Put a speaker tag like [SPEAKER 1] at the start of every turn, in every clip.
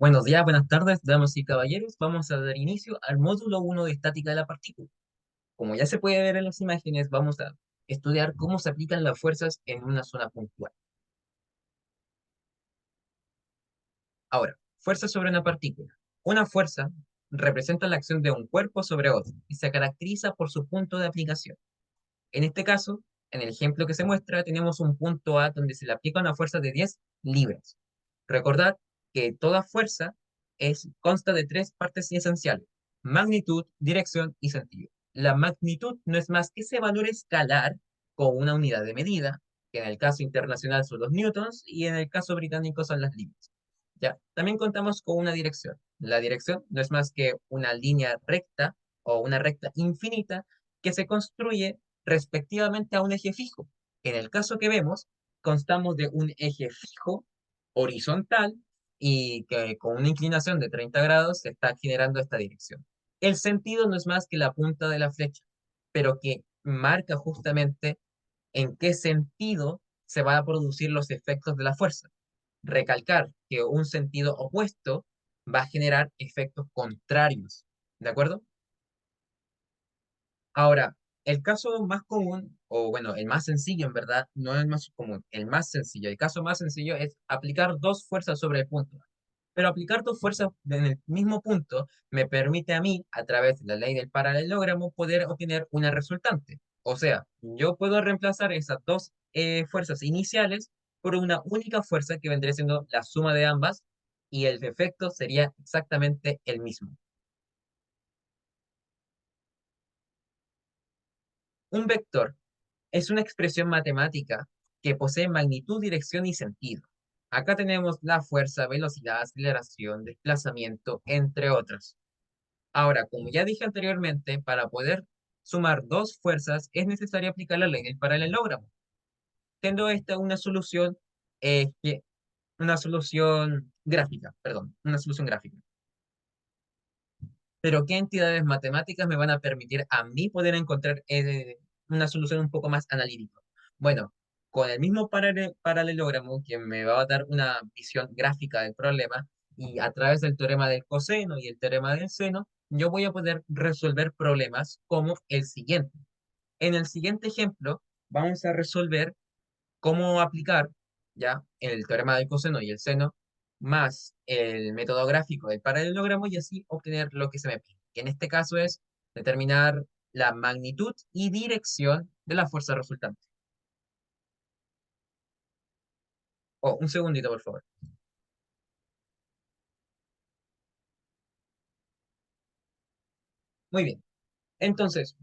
[SPEAKER 1] Buenos días, buenas tardes, damas y caballeros. Vamos a dar inicio al módulo 1 de estática de la partícula. Como ya se puede ver en las imágenes, vamos a estudiar cómo se aplican las fuerzas en una zona puntual. Ahora, fuerza sobre una partícula. Una fuerza representa la acción de un cuerpo sobre otro y se caracteriza por su punto de aplicación. En este caso, en el ejemplo que se muestra, tenemos un punto A donde se le aplica una fuerza de 10 libras. Recordad que toda fuerza consta de tres partes esenciales: magnitud, dirección y sentido. La magnitud no es más que ese valor escalar con una unidad de medida, que en el caso internacional son los newtons y en el caso británico son las libras. ¿Ya? También contamos con una dirección. La dirección no es más que una línea recta o una recta infinita que se construye respectivamente a un eje fijo. En el caso que vemos, constamos de un eje fijo horizontal y que con una inclinación de 30 grados se está generando esta dirección. El sentido no es más que la punta de la flecha, pero que marca justamente en qué sentido se van a producir los efectos de la fuerza. Recalcar que un sentido opuesto va a generar efectos contrarios. ¿De acuerdo? Ahora, el caso más común, o bueno, el más sencillo en verdad, no el más común, el más sencillo, el caso más sencillo es aplicar dos fuerzas sobre el punto. Pero aplicar dos fuerzas en el mismo punto me permite a mí, a través de la ley del paralelogramo, poder obtener una resultante. O sea, yo puedo reemplazar esas dos fuerzas iniciales por una única fuerza que vendría siendo la suma de ambas y el efecto sería exactamente el mismo. Un vector es una expresión matemática que posee magnitud, dirección y sentido. Acá tenemos la fuerza, velocidad, aceleración, desplazamiento, entre otras. Ahora, como ya dije anteriormente, para poder sumar dos fuerzas es necesario aplicar la ley del paralelogramo, siendo esta una solución gráfica, perdón, una solución gráfica. Pero ¿qué entidades matemáticas me van a permitir a mí poder encontrar una solución un poco más analítica? Bueno, con el mismo paralelogramo que me va a dar una visión gráfica del problema y a través del teorema del coseno y el teorema del seno, yo voy a poder resolver problemas como el siguiente. En el siguiente ejemplo, vamos a resolver cómo aplicar ya el teorema del coseno y el seno más el método gráfico del paralelogramo y así obtener lo que se me pide, que en este caso es determinar la magnitud y dirección de la fuerza resultante. Oh, un segundito, por favor. Muy bien. Entonces,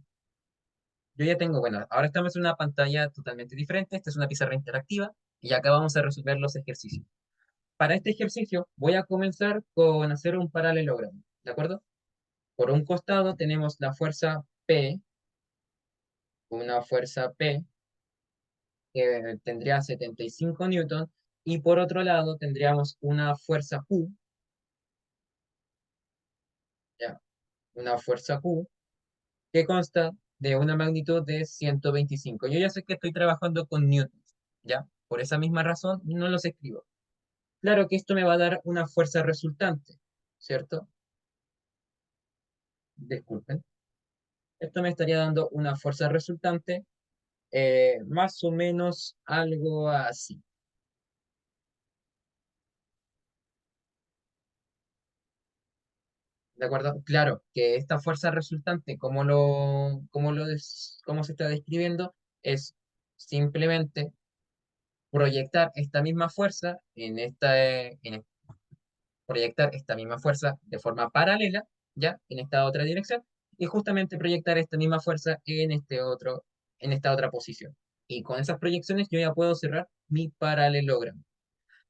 [SPEAKER 1] yo ya tengo, bueno, ahora estamos en una pantalla totalmente diferente. Esta es una pizarra interactiva y acá vamos a resolver los ejercicios. Para este ejercicio voy a comenzar con hacer un paralelogramo, ¿de acuerdo? Por un costado tenemos la fuerza P, una fuerza P que tendría 75 newton, y por otro lado tendríamos una fuerza Q, ya, una fuerza Q que consta de una magnitud de 125. Yo ya sé que estoy trabajando con newtons, ¿ya? Por esa misma razón no los escribo. Claro que esto me va a dar una fuerza resultante, ¿cierto? Disculpen. Esto me estaría dando una fuerza resultante, más o menos algo así. ¿De acuerdo? Claro, que esta fuerza resultante, como se está describiendo, es simplemente proyectar esta misma fuerza proyectar esta misma fuerza de forma paralela, ¿ya? En esta otra dirección, y justamente proyectar esta misma fuerza en esta otra posición. Y con esas proyecciones yo ya puedo cerrar mi paralelogramo.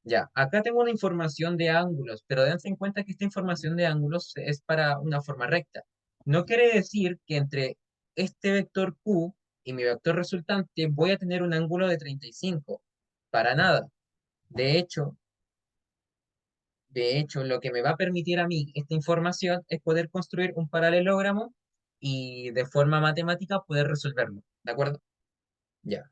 [SPEAKER 1] Ya, acá tengo una información de ángulos, pero dense en cuenta que esta información de ángulos es para una forma recta. No quiere decir que entre este vector Q y mi vector resultante voy a tener un ángulo de 35. Para nada. De hecho, lo que me va a permitir a mí esta información es poder construir un paralelogramo y de forma matemática poder resolverlo. ¿De acuerdo? Ya.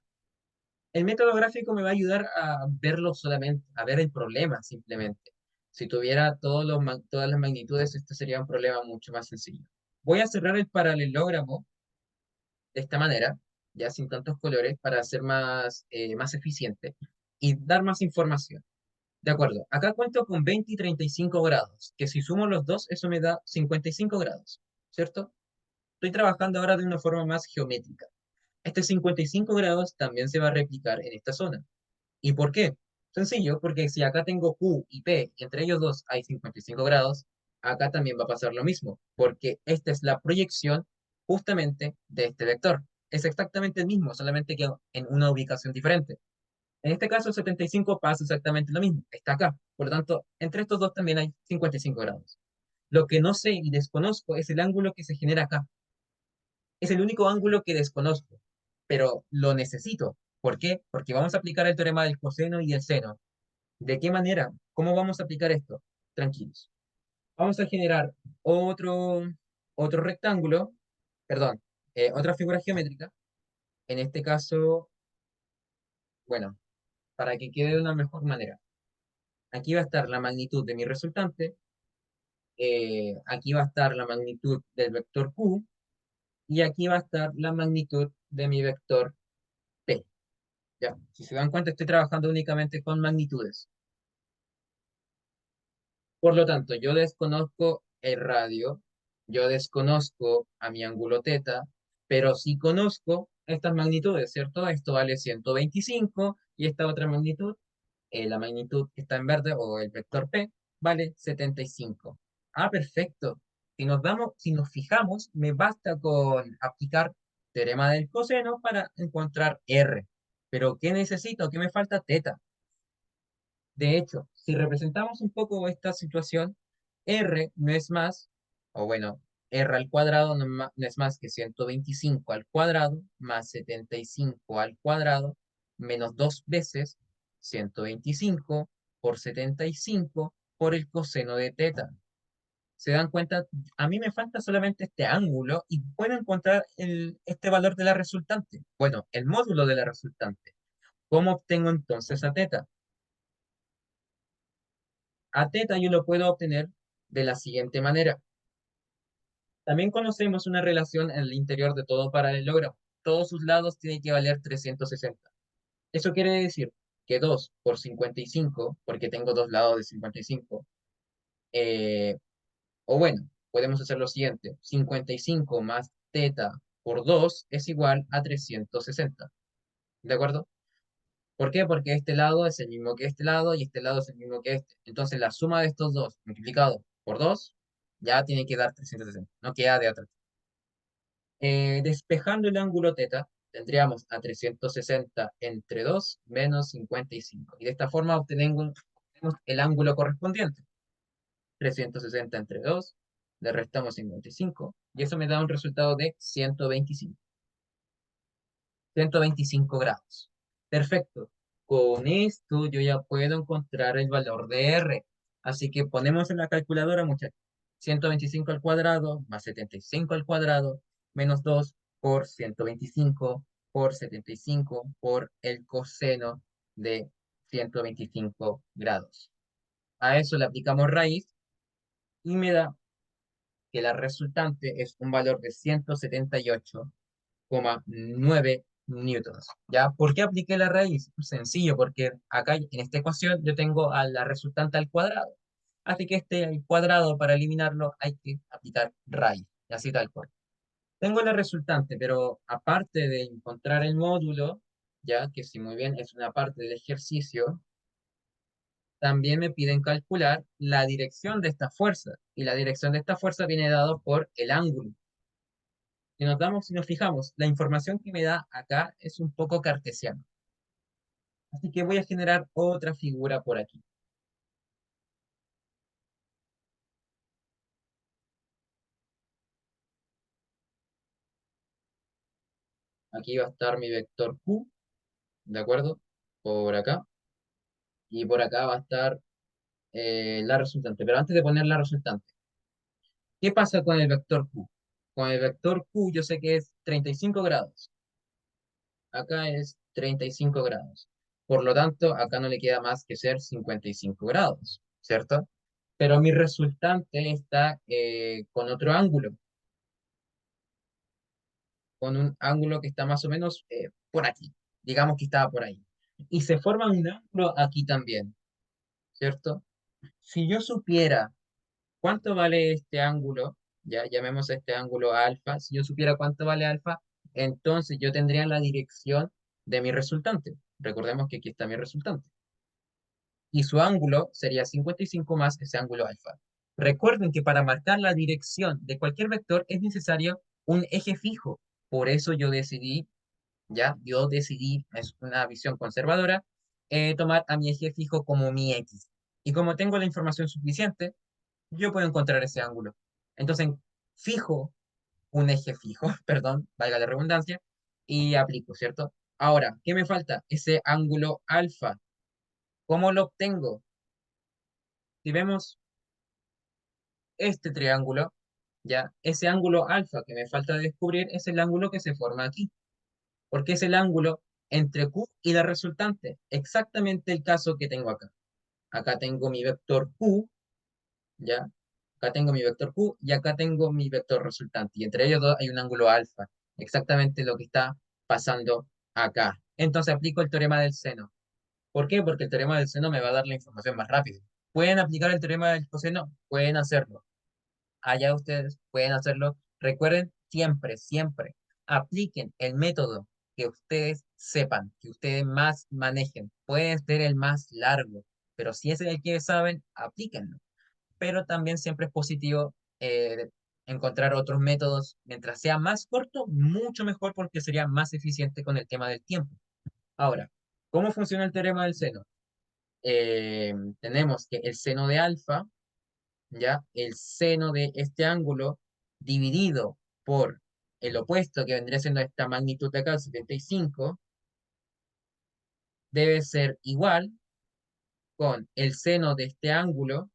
[SPEAKER 1] El método gráfico me va a ayudar a verlo solamente, a ver el problema simplemente. Si tuviera todas las magnitudes, este sería un problema mucho más sencillo. Voy a cerrar el paralelogramo de esta manera, ya sin tantos colores, para ser más eficiente y dar más información. De acuerdo, acá cuento con 20 y 35 grados, que si sumo los dos, eso me da 55 grados, ¿cierto? Estoy trabajando ahora de una forma más geométrica. Este 55 grados también se va a replicar en esta zona. ¿Y por qué? Sencillo, porque si acá tengo Q y P y entre ellos dos hay 55 grados, acá también va a pasar lo mismo, porque esta es la proyección justamente de este vector. Es exactamente el mismo, solamente que en una ubicación diferente. En este caso, el 75 pasa exactamente lo mismo, está acá. Por lo tanto, entre estos dos también hay 55 grados. Lo que no sé y desconozco es el ángulo que se genera acá. Es el único ángulo que desconozco, pero lo necesito. ¿Por qué? Porque vamos a aplicar el teorema del coseno y el seno. ¿De qué manera? ¿Cómo vamos a aplicar esto? Tranquilos. Vamos a generar otro, otro rectángulo, perdón, otra figura geométrica. En este caso, bueno, para que quede de una mejor manera. Aquí va a estar la magnitud de mi resultante, aquí va a estar la magnitud del vector Q, y aquí va a estar la magnitud de mi vector P. Ya, si se dan cuenta, estoy trabajando únicamente con magnitudes. Por lo tanto, yo desconozco el radio, yo desconozco a mi ángulo teta, pero sí conozco estas magnitudes, ¿cierto? Esto vale 125 y esta otra magnitud, la magnitud que está en verde o el vector P, vale 75. Ah, perfecto. Si nos fijamos, me basta con aplicar teorema del coseno para encontrar R. Pero ¿qué necesito? ¿Qué me falta? Teta. De hecho, si representamos un poco esta situación, R no es más, o bueno, R al cuadrado no es más que 125 al cuadrado más 75 al cuadrado menos dos veces 125 por 75 por el coseno de teta. ¿Se dan cuenta? A mí me falta solamente este ángulo y puedo encontrar este valor de la resultante. Bueno, el módulo de la resultante. ¿Cómo obtengo entonces a teta? A teta yo lo puedo obtener de la siguiente manera. También conocemos una relación en el interior de todo paralelogramo. Todos sus lados tienen que valer 360. Eso quiere decir que 2 por 55, porque tengo dos lados de 55, eh, o bueno, podemos hacer lo siguiente. 55 más teta por 2 es igual a 360. ¿De acuerdo? ¿Por qué? Porque este lado es el mismo que este lado y este lado es el mismo que este. Entonces la suma de estos dos multiplicado por 2 ya tiene que dar 360. No queda de otra. Despejando el ángulo teta, tendríamos a 360 entre 2 menos 55. Y de esta forma obtenemos el ángulo correspondiente. 360 entre 2, le restamos 55 y eso me da un resultado de 125 grados. Perfecto. Con esto yo ya puedo encontrar el valor de R. Así que ponemos en la calculadora, muchachos. 125 al cuadrado más 75 al cuadrado menos 2 por 125 por 75 por el coseno de 125 grados. A eso le aplicamos raíz y me da que la resultante es un valor de 178,9 newtons. ¿Ya? ¿Por qué apliqué la raíz? Sencillo, porque acá en esta ecuación yo tengo a la resultante al cuadrado. Así que este al cuadrado, para eliminarlo, hay que aplicar raíz. Y así tal cual. Tengo la resultante, pero aparte de encontrar el módulo, ya que si muy bien es una parte del ejercicio, también me piden calcular la dirección de esta fuerza. Y la dirección de esta fuerza viene dado por el ángulo. Si nos fijamos, la información que me da acá es un poco cartesiana. Así que voy a generar otra figura por aquí. Aquí va a estar mi vector Q, ¿de acuerdo? Por acá. Y por acá va a estar la resultante. Pero antes de poner la resultante, ¿qué pasa con el vector Q? Con el vector Q yo sé que es 35 grados. Acá es 35 grados. Por lo tanto, acá no le queda más que ser 55 grados, ¿cierto? pero mi resultante está con otro ángulo, con un ángulo que está más o menos por aquí. Digamos que estaba por ahí. Y se forma un ángulo aquí también, ¿cierto? Si yo supiera cuánto vale este ángulo, ya llamemos a este ángulo alfa, si yo supiera cuánto vale alfa, entonces yo tendría la dirección de mi resultante. Recordemos que aquí está mi resultante. Y su ángulo sería 55 más ese ángulo alfa. Recuerden que para marcar la dirección de cualquier vector es necesario un eje fijo. Por eso yo decidí, es una visión conservadora, tomar a mi eje fijo como mi X. Y como tengo la información suficiente, yo puedo encontrar ese ángulo. Entonces, fijo un eje fijo, perdón, valga la redundancia, y aplico, ¿cierto? Ahora, ¿qué me falta? Ese ángulo alfa. ¿Cómo lo obtengo? Si vemos este triángulo, ya, ese ángulo alfa que me falta descubrir es el ángulo que se forma aquí, porque es el ángulo entre Q y la resultante, exactamente el caso que tengo acá. Acá tengo mi vector Q, ¿ya? Acá tengo mi vector Q y acá tengo mi vector resultante. Y entre ellos dos hay un ángulo alfa. Exactamente lo que está pasando acá. Entonces aplico el teorema del seno. ¿Por qué? Porque el teorema del seno me va a dar la información más rápido. ¿Pueden aplicar el teorema del coseno? Pueden hacerlo. Allá ustedes pueden hacerlo. Recuerden siempre, siempre, apliquen el método que ustedes sepan, que ustedes más manejen. Puede ser el más largo, pero si es el que saben, aplíquenlo, pero también siempre es positivo encontrar otros métodos. Mientras sea más corto, mucho mejor porque sería más eficiente con el tema del tiempo. Ahora, ¿cómo funciona el teorema del seno? Tenemos que el seno de alfa, ¿ya? El seno de este ángulo dividido por el opuesto que vendría siendo esta magnitud de acá, 75, debe ser igual con el seno de este ángulo,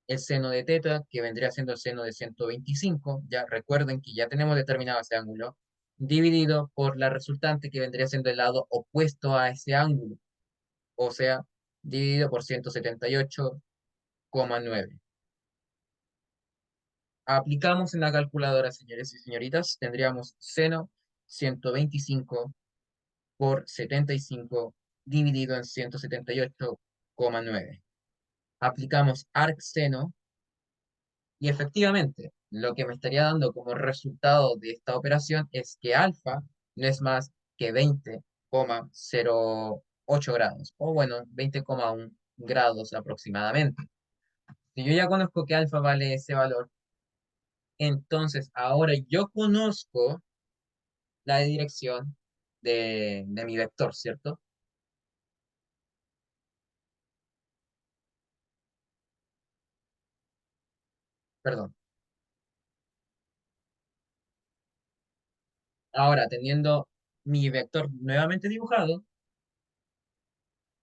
[SPEAKER 1] el seno de teta, que vendría siendo el seno de 125, ya recuerden que ya tenemos determinado ese ángulo, dividido por la resultante, que vendría siendo el lado opuesto a ese ángulo, o sea, dividido por 178,9. Aplicamos en la calculadora, señores y señoritas, tendríamos seno 125 por 75 dividido en 178,9. Aplicamos arcseno. Y efectivamente, lo que me estaría dando como resultado de esta operación es que alfa no es más que 20,08 grados, o bueno, 20,1 grados aproximadamente. Si yo ya conozco que alfa vale ese valor, entonces ahora yo conozco la dirección de mi vector, ¿cierto? Perdón. Ahora, teniendo mi vector nuevamente dibujado,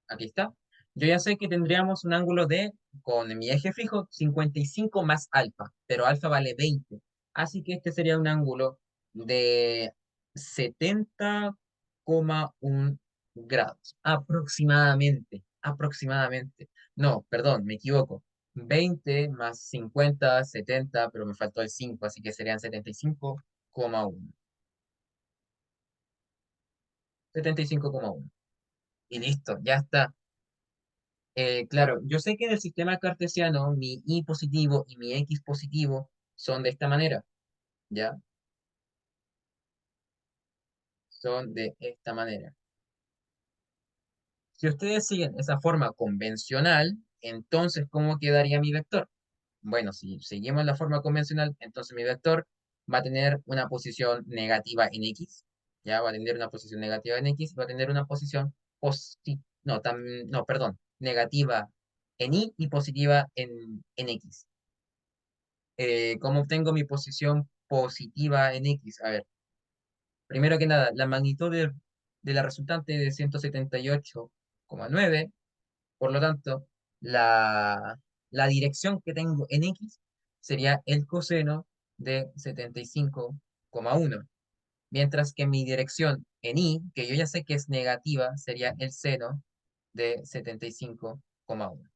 [SPEAKER 1] aquí está. Yo ya sé que tendríamos un ángulo de, con mi eje fijo, 55 más alfa, pero alfa vale 20. Así que este sería un ángulo de 70,1 grados, aproximadamente, aproximadamente. No, perdón, me equivoco. 20 más 50, 70, pero me faltó el 5, así que serían 75,1. 75,1. Y listo, ya está. Claro, yo sé que en el sistema cartesiano mi y positivo y mi x positivo son de esta manera, ¿ya? Son de esta manera. Si ustedes siguen esa forma convencional, entonces, ¿cómo quedaría mi vector? Bueno, si seguimos la forma convencional, entonces mi vector va a tener una posición negativa en x, ¿ya? Va a tener una posición negativa en x, va a tener una posición no, no, perdón, negativa en y positiva en x. ¿Cómo obtengo mi posición positiva en X? A ver, primero que nada, la magnitud de la resultante de 178,9, por lo tanto, la dirección que tengo en X sería el coseno de 75,1, mientras que mi dirección en Y, que yo ya sé que es negativa, sería el seno de 75,1. 1.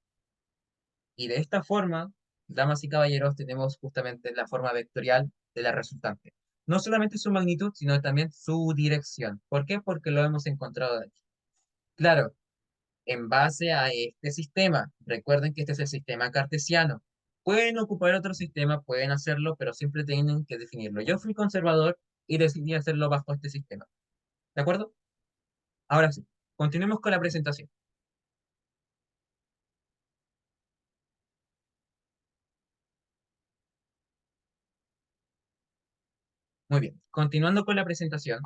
[SPEAKER 1] Y de esta forma, damas y caballeros, tenemos justamente la forma vectorial de la resultante. No solamente su magnitud, sino también su dirección. ¿Por qué? Porque lo hemos encontrado aquí. Claro, en base a este sistema, recuerden que este es el sistema cartesiano. Pueden ocupar otro sistema, pueden hacerlo, pero siempre tienen que definirlo. Yo fui conservador y decidí hacerlo bajo este sistema. ¿De acuerdo? Ahora sí, continuemos con la presentación. Muy bien, continuando con la presentación,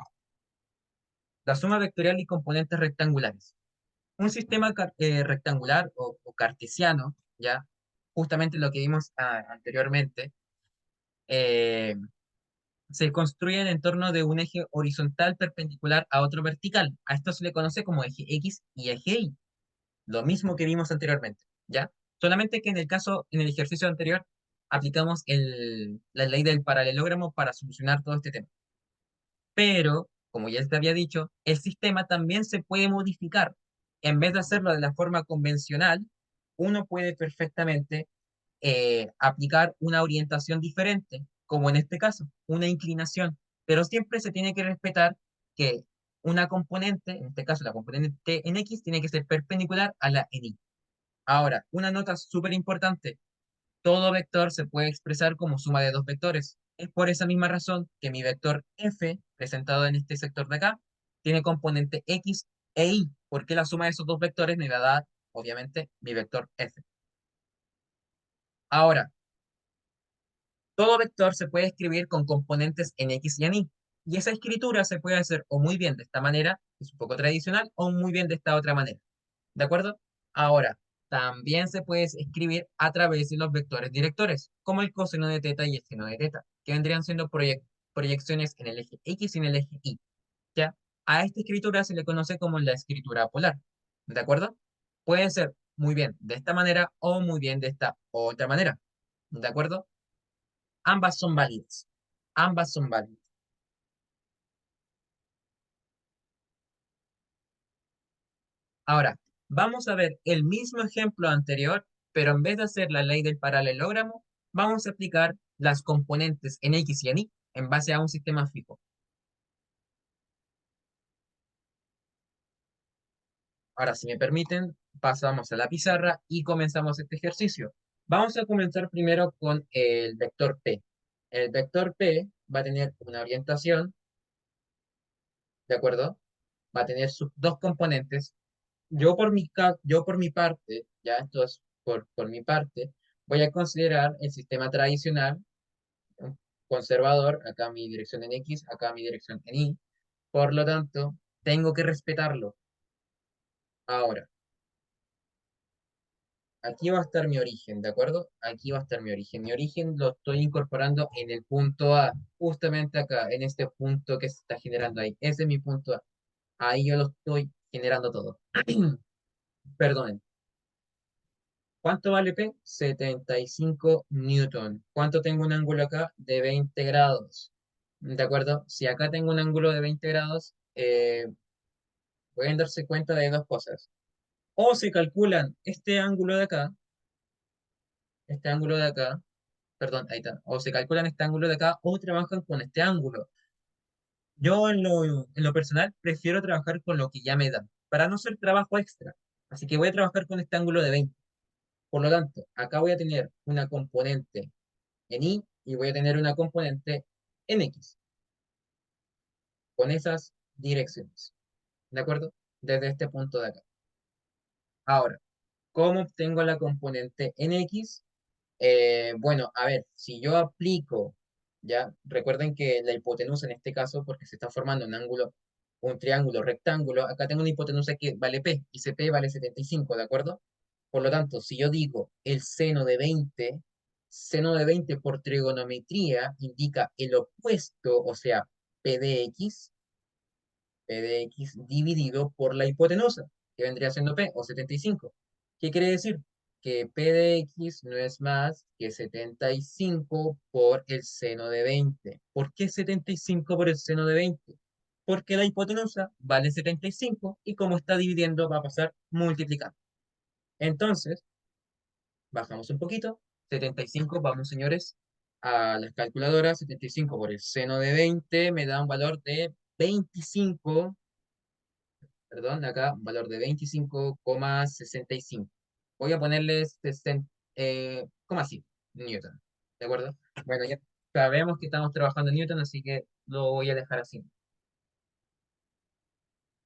[SPEAKER 1] la suma vectorial y componentes rectangulares. Un sistema rectangular o cartesiano, ya, justamente lo que vimos anteriormente, eh, se construye en torno de un eje horizontal perpendicular a otro vertical. A esto se le conoce como eje X y eje Y, lo mismo que vimos anteriormente, ¿ya? Solamente que en el caso, en el ejercicio anterior, aplicamos la ley del paralelogramo para solucionar todo este tema. Pero, como ya te había dicho, el sistema también se puede modificar. En vez de hacerlo de la forma convencional, uno puede perfectamente aplicar una orientación diferente, como en este caso, una inclinación. Pero siempre se tiene que respetar que una componente, en este caso la componente en X, tiene que ser perpendicular a la en Y. Ahora, una nota súper importante, todo vector se puede expresar como suma de dos vectores. Es por esa misma razón que mi vector f, presentado en este sector de acá, tiene componente x e y, porque la suma de esos dos vectores me va a dar, obviamente, mi vector f. Ahora, todo vector se puede escribir con componentes en x y en y. Y esa escritura se puede hacer o muy bien de esta manera, que es un poco tradicional, o muy bien de esta otra manera. ¿De acuerdo? Ahora, también se puede escribir a través de los vectores directores, como el coseno de teta y el seno de teta, que vendrían siendo proyecciones en el eje X y en el eje Y. ¿Ya? A esta escritura se le conoce como la escritura polar. ¿De acuerdo? Puede ser muy bien de esta manera o muy bien de esta otra manera. ¿De acuerdo? Ambas son válidas. Ambas son válidas. Ahora, vamos a ver el mismo ejemplo anterior, pero en vez de hacer la ley del paralelogramo, vamos a aplicar las componentes en X y en Y en base a un sistema fijo. Ahora, si me permiten, pasamos a la pizarra y comenzamos este ejercicio. Vamos a comenzar primero con el vector P. El vector P va a tener una orientación, ¿de acuerdo? Va a tener sus dos componentes. Yo por mi parte, ya esto es por mi parte, voy a considerar el sistema tradicional, un conservador, acá mi dirección en X, acá mi dirección en Y. Por lo tanto, tengo que respetarlo. Ahora, aquí va a estar mi origen, ¿de acuerdo? Aquí va a estar mi origen. Mi origen lo estoy incorporando en el punto A, justamente acá, en este punto que se está generando ahí. Ese es mi punto A. Ahí yo lo estoy generando todo. Perdonen. ¿Cuánto vale P? 75 newton. ¿Cuánto tengo un ángulo acá? De 20 grados. ¿De acuerdo? Si acá tengo un ángulo de 20 grados, pueden darse cuenta de dos cosas. O se calculan este ángulo de acá, perdón, ahí está. O se calculan este ángulo de acá, o trabajan con este ángulo. Yo en lo personal prefiero trabajar con lo que ya me dan, para no hacer trabajo extra. Así que voy a trabajar con este ángulo de 20. Por lo tanto, acá voy a tener una componente en Y y voy a tener una componente en X, con esas direcciones. ¿De acuerdo? Desde este punto de acá. Ahora, ¿cómo obtengo la componente en X? Bueno, a ver, si yo aplico, ya, recuerden que la hipotenusa en este caso, porque se está formando un ángulo, un triángulo rectángulo, acá tengo una hipotenusa que vale P, y ese P vale 75, ¿de acuerdo? Por lo tanto, si yo digo el seno de 20 por trigonometría indica el opuesto, o sea, P de X dividido por la hipotenusa, que vendría siendo P, o 75. ¿Qué quiere decir? Que P de X no es más que 75 por el seno de 20. ¿Por qué 75 por el seno de 20? Porque la hipotenusa vale 75 y como está dividiendo va a pasar multiplicando. Entonces, bajamos un poquito. 75, vamos señores, a las calculadoras. 75 por el seno de 20 me da un valor de 25, perdón, acá, un valor de 25,65. Voy a ponerle 60, coma 5 Newton, ¿de acuerdo? Bueno, ya sabemos que estamos trabajando en Newton, así que lo voy a dejar así.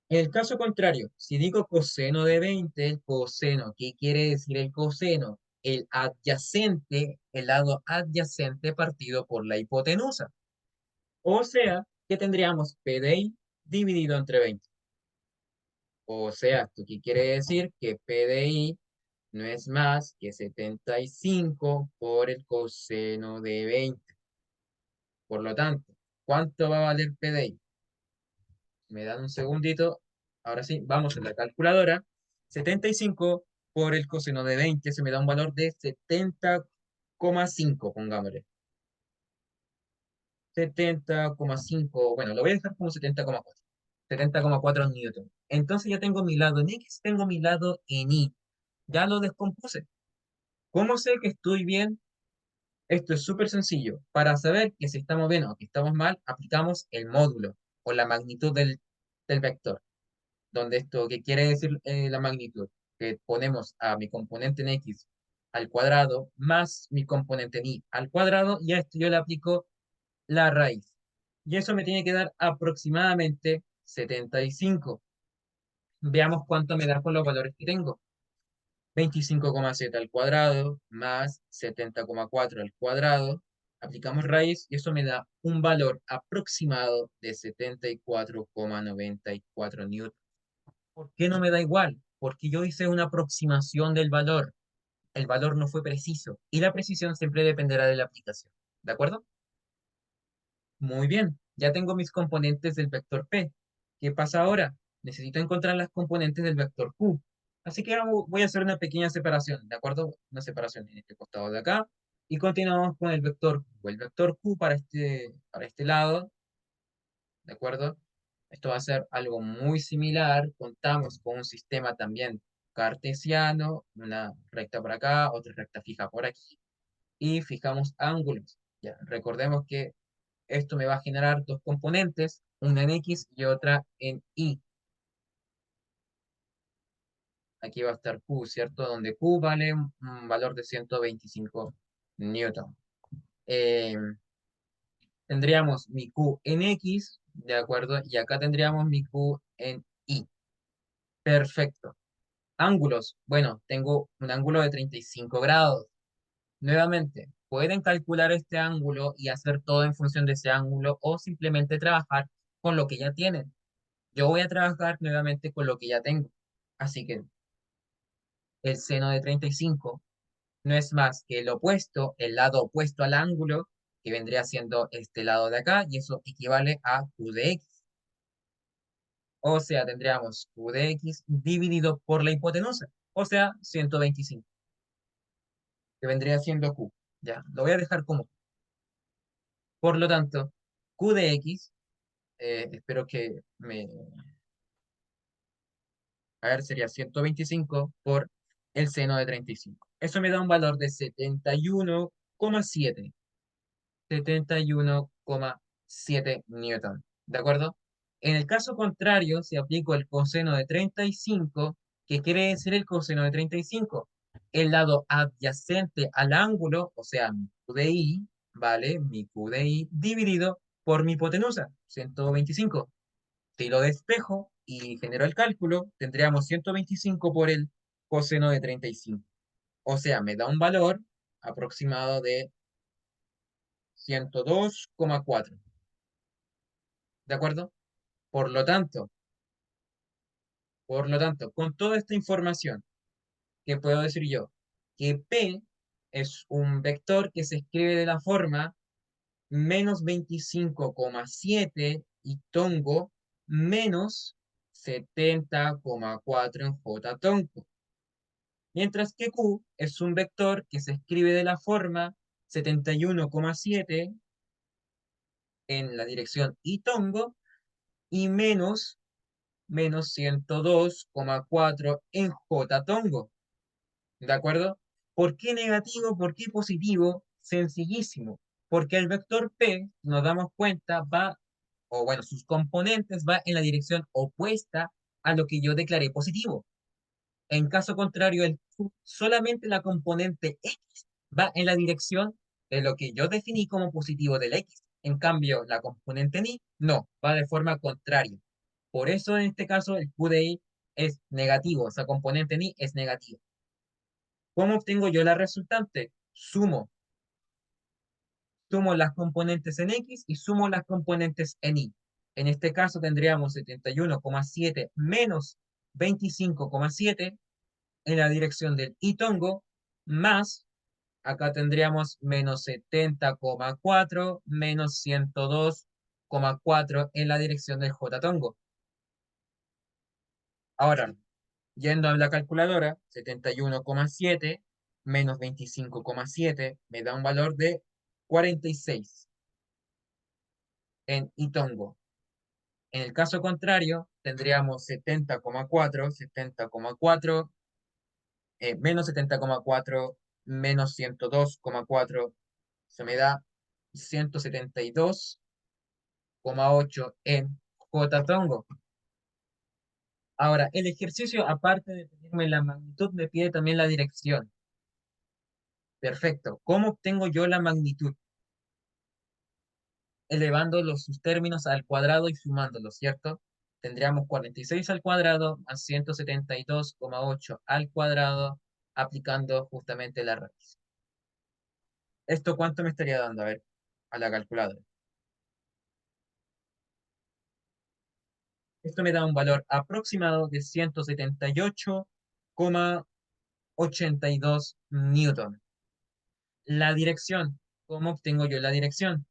[SPEAKER 1] En el caso contrario, si digo coseno de 20, el coseno, ¿qué quiere decir el coseno? El adyacente, el lado adyacente partido por la hipotenusa. O sea, que tendríamos P de I dividido entre 20. O sea, ¿esto qué quiere decir? Que P de I no es más que 75 por el coseno de 20. Por lo tanto, ¿cuánto va a valer P de I? Me dan un segundito. Ahora sí, vamos a la calculadora. 75 por el coseno de 20 se me da un valor de 70,5, pongámosle. 70,5, bueno, lo voy a dejar como 70,4. 70,4 newton. Entonces ya tengo mi lado en X, tengo mi lado en Y. Ya lo descompuse. ¿Cómo sé que estoy bien? Esto es súper sencillo. Para saber que si estamos bien o que estamos mal, aplicamos el módulo o la magnitud del vector. Donde esto, ¿qué quiere decir la magnitud? Que ponemos a mi componente en X al cuadrado más mi componente en Y al cuadrado, y a esto yo le aplico la raíz. Y eso me tiene que dar aproximadamente 75. Veamos cuánto me da con los valores que tengo. 25,7 al cuadrado más 70,4 al cuadrado. Aplicamos raíz y eso me da un valor aproximado de 74,94 newton. ¿Por qué no me da igual? Porque yo hice una aproximación del valor. El valor no fue preciso y la precisión siempre dependerá de la aplicación. ¿De acuerdo? Muy bien, ya tengo mis componentes del vector P. ¿Qué pasa ahora? Necesito encontrar las componentes del vector Q. Así que voy a hacer una pequeña separación, ¿de acuerdo? Una separación en este costado de acá. Y continuamos con el vector Q. El vector Q para este lado, ¿de acuerdo? Esto va a ser algo muy similar. Contamos con un sistema también cartesiano, una recta por acá, otra recta fija por aquí. Y fijamos ángulos. Ya, recordemos que esto me va a generar dos componentes, una en X y otra en Y. Aquí va a estar Q, ¿cierto? Donde Q vale un valor de 125 newton. Eh, Tendríamos mi Q en X, ¿de acuerdo? Y acá tendríamos mi Q en Y. Perfecto. Ángulos. Bueno, tengo un ángulo de 35 grados. Nuevamente, pueden calcular este ángulo y hacer todo en función de ese ángulo o simplemente trabajar con lo que ya tienen. Yo voy a trabajar nuevamente con lo que ya tengo. Así que el seno de 35 no es más que el opuesto, el lado opuesto al ángulo, que vendría siendo este lado de acá, y eso equivale a Q de X. O sea, tendríamos Q de X dividido por la hipotenusa, o sea, 125, que vendría siendo Q. Ya, lo voy a dejar como. Por lo tanto, Q de X, espero que a ver, sería 125 por el seno de 35. Eso me da un valor de 71,7. 71,7 newton. ¿De acuerdo? En el caso contrario, si aplico el coseno de 35, ¿qué quiere decir el coseno de 35? El lado adyacente al ángulo, o sea, mi Q de I, ¿vale? Mi Q de I dividido por mi hipotenusa, 125. Si lo despejo y genero el cálculo, tendríamos 125 por el coseno de 35. O sea, me da un valor aproximado de 102,4. ¿De acuerdo? Por lo tanto, con toda esta información, ¿qué puedo decir yo? Que P es un vector que se escribe de la forma menos 25,7 y tongo menos 70,4 en J tongo. Mientras que Q es un vector que se escribe de la forma 71,7 en la dirección y tongo y menos 102,4 en J tongo. ¿De acuerdo? ¿Por qué negativo? ¿Por qué positivo? Sencillísimo. Porque el vector P, nos damos cuenta, va, o bueno, sus componentes va en la dirección opuesta a lo que yo declaré positivo. En caso contrario, solamente la componente X va en la dirección de lo que yo definí como positivo del X. En cambio, la componente Y no, va de forma contraria. Por eso en este caso el Q de Y es negativo, esa componente Y es negativa. ¿Cómo obtengo yo la resultante? Sumo las componentes en X y sumo las componentes en Y. En este caso tendríamos 71,7 menos 25,7 en la dirección del Y tongo, más, acá tendríamos menos 70,4 menos 102,4 en la dirección del J tongo. Ahora, yendo a la calculadora, 71,7 menos 25,7 me da un valor de 46 en Itongo. En el caso contrario, tendríamos 70,4 menos 70,4 menos 102,4 se me da 172,8 en J Tongo. Ahora, el ejercicio, aparte de pedirme la magnitud, me pide también la dirección. Perfecto. ¿Cómo obtengo yo la magnitud? Elevando sus términos al cuadrado y sumándolos, ¿cierto? Tendríamos 46 al cuadrado más 172,8 al cuadrado, aplicando justamente la raíz. ¿Esto cuánto me estaría dando? A ver, a la calculadora. Esto me da un valor aproximado de 178,82 newton. La dirección. ¿Cómo obtengo yo la dirección?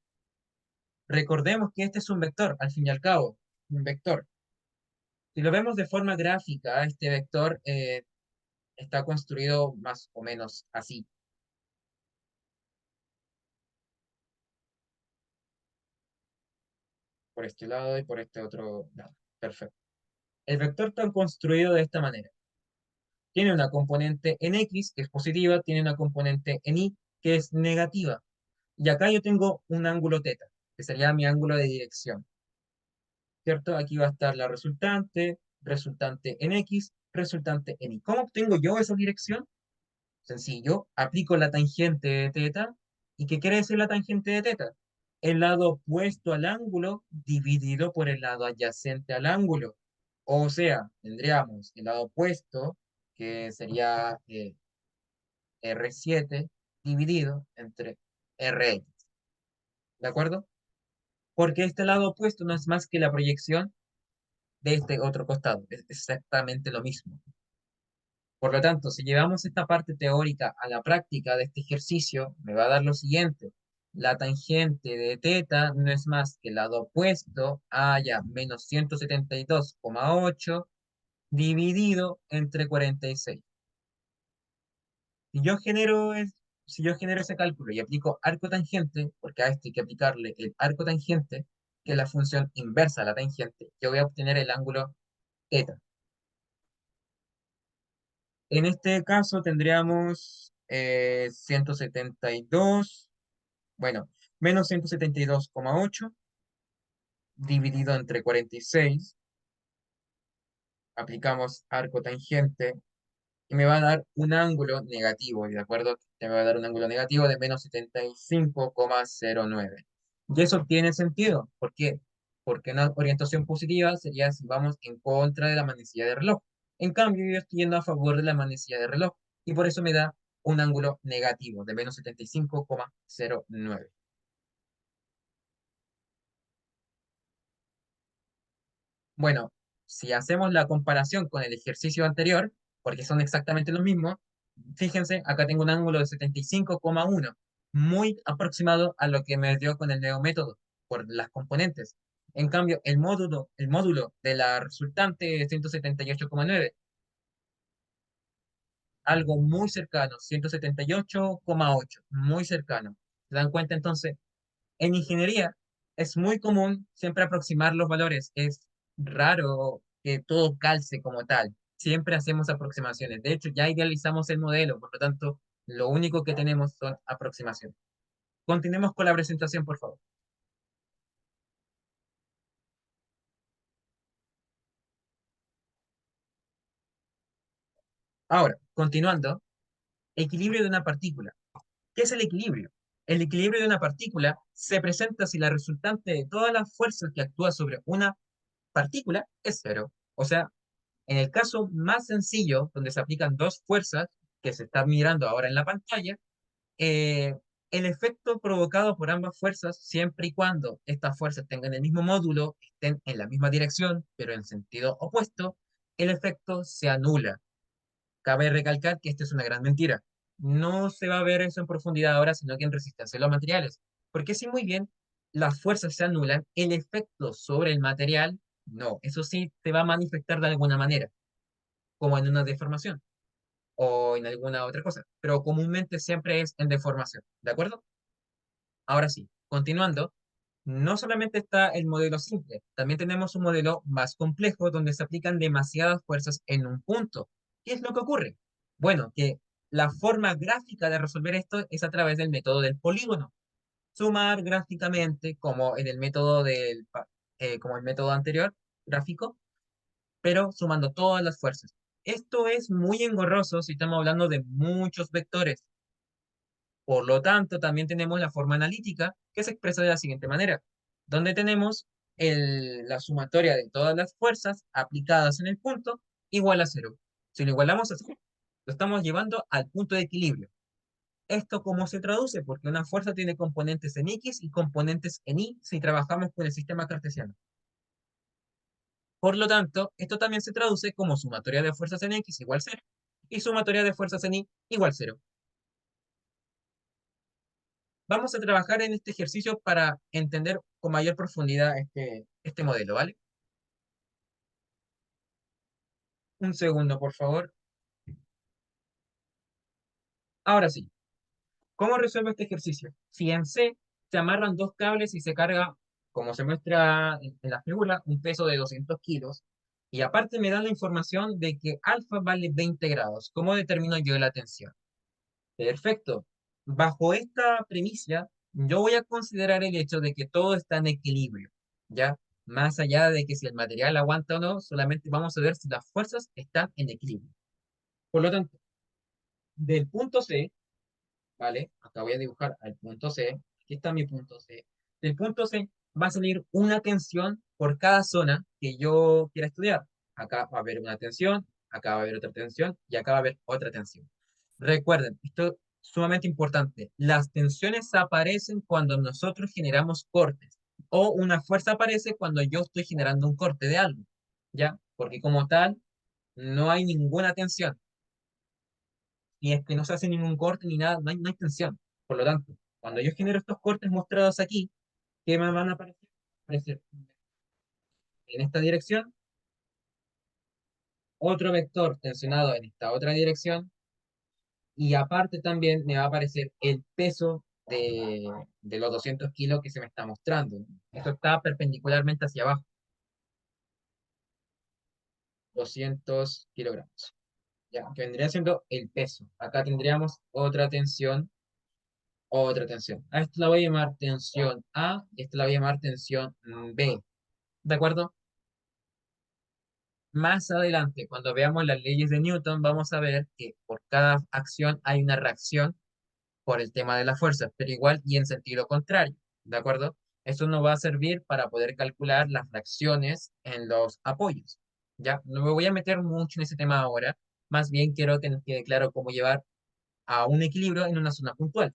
[SPEAKER 1] Recordemos que este es un vector, al fin y al cabo, un vector. Si lo vemos de forma gráfica, este vector está construido más o menos así. Por este lado y por este otro lado. Perfecto. El vector está construido de esta manera. Tiene una componente en X, que es positiva, tiene una componente en Y, que es negativa. Y acá yo tengo un ángulo teta, que sería mi ángulo de dirección. ¿Cierto? Aquí va a estar la resultante, resultante en X, resultante en Y. ¿Cómo obtengo yo esa dirección? Sencillo, aplico la tangente de teta. ¿Y qué quiere decir la tangente de teta? El lado opuesto al ángulo dividido por el lado adyacente al ángulo. O sea, tendríamos el lado opuesto, que sería R7, dividido entre Rx. ¿De acuerdo? Porque este lado opuesto no es más que la proyección de este otro costado. Es exactamente lo mismo. Por lo tanto, si llevamos esta parte teórica a la práctica de este ejercicio, me va a dar lo siguiente. La tangente de teta no es más que el lado opuesto a ya menos 172,8 dividido entre 46. Si yo genero, si yo genero ese cálculo y aplico arco tangente, porque a este hay que aplicarle el arco tangente, que es la función inversa a la tangente, yo voy a obtener el ángulo teta. En este caso tendríamos 172, bueno, menos 172,8 dividido entre 46, aplicamos arco tangente y me va a dar un ángulo negativo, ¿de acuerdo? Me va a dar un ángulo negativo de menos 75,09. Y eso tiene sentido. ¿Por qué? Porque una orientación positiva sería si vamos en contra de la manecilla de reloj. En cambio, yo estoy yendo a favor de la manecilla de reloj. Y por eso me da un ángulo negativo de menos 75,09. Bueno, si hacemos la comparación con el ejercicio anterior, porque son exactamente lo mismo, fíjense, acá tengo un ángulo de 75,1, muy aproximado a lo que me dio con el neométodo por las componentes. En cambio, el módulo de la resultante es 178,9, algo muy cercano, 178,8, muy cercano. ¿Se dan cuenta entonces? En ingeniería es muy común siempre aproximar los valores. Es raro que todo calce como tal. Siempre hacemos aproximaciones. De hecho, ya idealizamos el modelo, por lo tanto, lo único que tenemos son aproximaciones. Continuemos con la presentación, por favor. Ahora, continuando, equilibrio de una partícula. ¿Qué es el equilibrio? El equilibrio de una partícula se presenta si la resultante de todas las fuerzas que actúa sobre una partícula es cero. O sea, en el caso más sencillo, donde se aplican dos fuerzas que se están mirando ahora en la pantalla, eh, el efecto provocado por ambas fuerzas, siempre y cuando estas fuerzas tengan el mismo módulo, estén en la misma dirección, pero en sentido opuesto, el efecto se anula. Cabe recalcar que esta es una gran mentira. No se va a ver eso en profundidad ahora, sino que en resistencia de los materiales. Porque si muy bien las fuerzas se anulan, el efecto sobre el material, no. Eso sí se va a manifestar de alguna manera, como en una deformación o en alguna otra cosa. Pero comúnmente siempre es en deformación. ¿De acuerdo? Ahora sí, continuando, no solamente está el modelo simple, también tenemos un modelo más complejo donde se aplican demasiadas fuerzas en un punto. ¿Qué es lo que ocurre? Bueno, que la forma gráfica de resolver esto es a través del método del polígono. Sumar gráficamente, como en el método como el método anterior, gráfico, pero sumando todas las fuerzas. Esto es muy engorroso si estamos hablando de muchos vectores. Por lo tanto, también tenemos la forma analítica que se expresa de la siguiente manera, donde tenemos la sumatoria de todas las fuerzas aplicadas en el punto igual a cero. Si lo igualamos a cero, lo estamos llevando al punto de equilibrio. ¿Esto cómo se traduce? Porque una fuerza tiene componentes en X y componentes en Y si trabajamos con el sistema cartesiano. Por lo tanto, esto también se traduce como sumatoria de fuerzas en X igual cero y sumatoria de fuerzas en Y igual cero. Vamos a trabajar en este ejercicio para entender con mayor profundidad este modelo, ¿vale? Un segundo, por favor. Ahora sí, ¿cómo resuelvo este ejercicio? Si en C se amarran dos cables y se carga, como se muestra en la figura, un peso de 200 kilos, y aparte me dan la información de que alfa vale 20 grados, ¿cómo determino yo la tensión? Perfecto. Bajo esta premisa, yo voy a considerar el hecho de que todo está en equilibrio, ¿ya? Más allá de que si el material aguanta o no, solamente vamos a ver si las fuerzas están en equilibrio. Por lo tanto, del punto C, ¿vale? Acá voy a dibujar al punto C. Aquí está mi punto C. Del punto C va a salir una tensión por cada zona que yo quiera estudiar. Acá va a haber una tensión, acá va a haber otra tensión y acá va a haber otra tensión. Recuerden, esto es sumamente importante. Las tensiones aparecen cuando nosotros generamos cortes o una fuerza aparece cuando yo estoy generando un corte de algo, ¿ya? Porque como tal, no hay ninguna tensión. Y es que no se hace ningún corte ni nada, no hay tensión. Por lo tanto, cuando yo genero estos cortes mostrados aquí, ¿qué me van a aparecer? Aparecer en esta dirección, otro vector tensionado en esta otra dirección, y aparte también me va a aparecer el peso de los 200 kilos que se me está mostrando. Esto está perpendicularmente hacia abajo, 200 kilogramos. Ya, que vendría siendo el peso. Acá tendríamos otra tensión. A esto la voy a llamar tensión A y esta la voy a llamar tensión B. ¿De acuerdo? Más adelante, cuando veamos las leyes de Newton, vamos a ver que por cada acción hay una reacción por el tema de la fuerza, pero igual y en sentido contrario. ¿De acuerdo? Eso nos va a servir para poder calcular las reacciones en los apoyos. Ya, no me voy a meter mucho en ese tema ahora, más bien quiero que nos quede claro cómo llevar a un equilibrio en una zona puntual.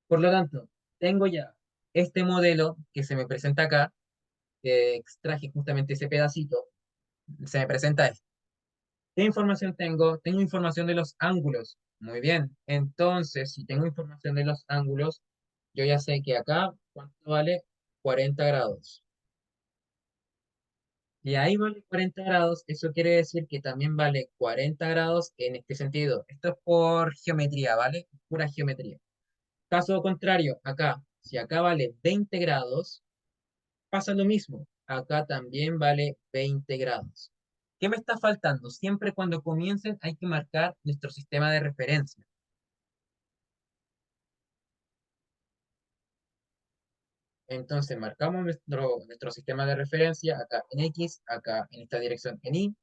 [SPEAKER 1] Por lo tanto, tengo ya este modelo que se me presenta acá, que extraje justamente ese pedacito, se me presenta esto. ¿Qué información tengo? Tengo información de los ángulos. Muy bien. Entonces, si tengo información de los ángulos, yo ya sé que acá, ¿cuánto vale? 40 grados. Y ahí vale 40 grados, eso quiere decir que también vale 40 grados en este sentido. Esto es por geometría, ¿vale? Pura geometría. Caso contrario, acá, si acá vale 20 grados, pasa lo mismo. Acá también vale 20 grados. ¿Qué me está faltando? Siempre cuando comiencen hay que marcar nuestro sistema de referencia. Entonces marcamos nuestro sistema de referencia acá en X, acá en esta dirección en Y.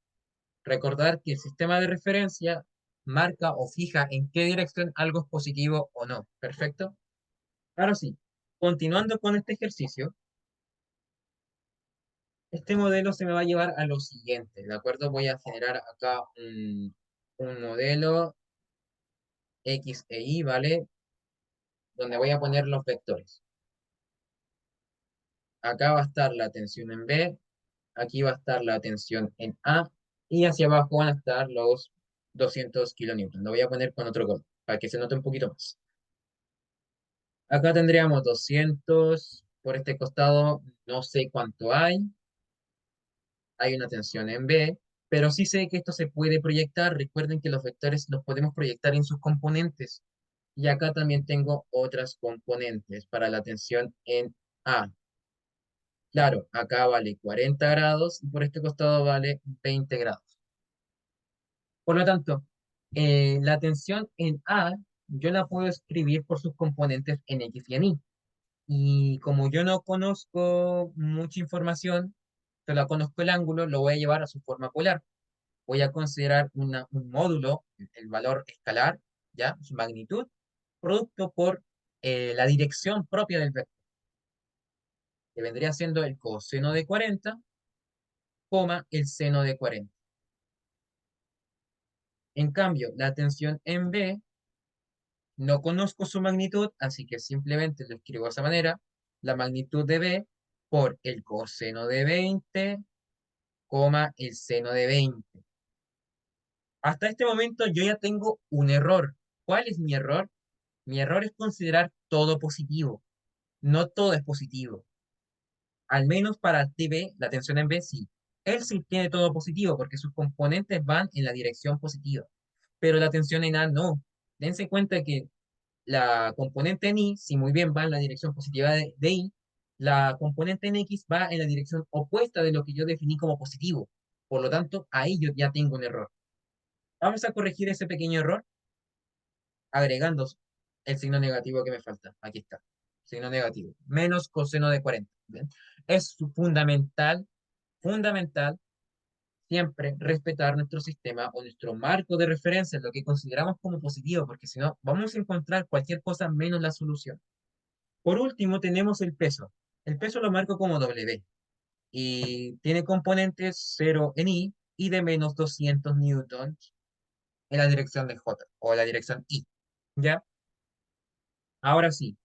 [SPEAKER 1] Recordar que el sistema de referencia marca o fija en qué dirección algo es positivo o no. ¿Perfecto? Ahora sí, continuando con este ejercicio, este modelo se me va a llevar a lo siguiente, ¿de acuerdo? Voy a generar acá un modelo X e Y, ¿vale? Donde voy a poner los vectores. Acá va a estar la tensión en B, aquí va a estar la tensión en A, y hacia abajo van a estar los 200 kilonewton. Lo voy a poner con otro color, para que se note un poquito más. Acá tendríamos 200, por este costado no sé cuánto hay una tensión en B, pero sí sé que esto se puede proyectar. Recuerden que los vectores los podemos proyectar en sus componentes. Y acá también tengo otras componentes para la tensión en A. Claro, acá vale 40 grados y por este costado vale 20 grados. Por lo tanto, la tensión en A yo la puedo escribir por sus componentes en X y en Y. Y como yo no conozco mucha información, solo conozco el ángulo, lo voy a llevar a su forma polar. Voy a considerar un módulo, el valor escalar, ¿ya? Su magnitud, producto por la dirección propia del vector, que vendría siendo el coseno de 40, coma el seno de 40. En cambio, la tensión en B, no conozco su magnitud, así que simplemente lo escribo de esa manera, la magnitud de B por el coseno de 20, coma el seno de 20. Hasta este momento yo ya tengo un error. ¿Cuál es mi error? Mi error es considerar todo positivo. No todo es positivo. Al menos para TB, la tensión en B sí. Él sí tiene todo positivo porque sus componentes van en la dirección positiva. Pero la tensión en A no. Dense cuenta que la componente en Y, si muy bien va en la dirección positiva de Y, la componente en X va en la dirección opuesta de lo que yo definí como positivo. Por lo tanto, ahí yo ya tengo un error. Vamos a corregir ese pequeño error agregando el signo negativo que me falta. Aquí está. Signo negativo. Menos coseno de 40. ¿Bien? Es fundamental, fundamental siempre respetar nuestro sistema o nuestro marco de referencia, lo que consideramos como positivo, porque si no, vamos a encontrar cualquier cosa menos la solución. Por último, tenemos el peso. El peso lo marco como W y tiene componentes 0 en y de menos 200 newtons en la dirección de J o la dirección I. ¿Ya? Ahora sí,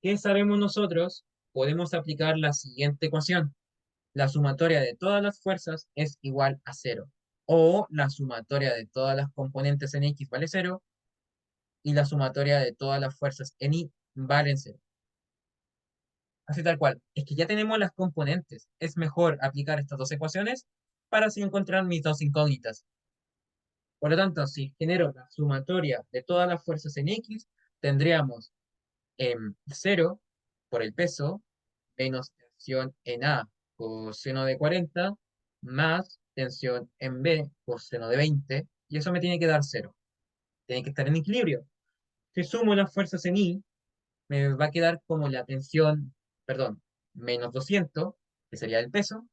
[SPEAKER 1] ¿qué sabemos nosotros? Podemos aplicar la siguiente ecuación. La sumatoria de todas las fuerzas es igual a cero. O la sumatoria de todas las componentes en X vale cero y la sumatoria de todas las fuerzas en Y valen cero. Así tal cual. Es que ya tenemos las componentes. Es mejor aplicar estas dos ecuaciones para así encontrar mis dos incógnitas. Por lo tanto, si genero la sumatoria de todas las fuerzas en X, tendríamos 0 por el peso, menos tensión en A coseno de 40, más tensión en B coseno de 20, y eso me tiene que dar cero. Tiene que estar en equilibrio. Si sumo las fuerzas en I, me va a quedar como la tensión, perdón, menos 200, que sería el peso,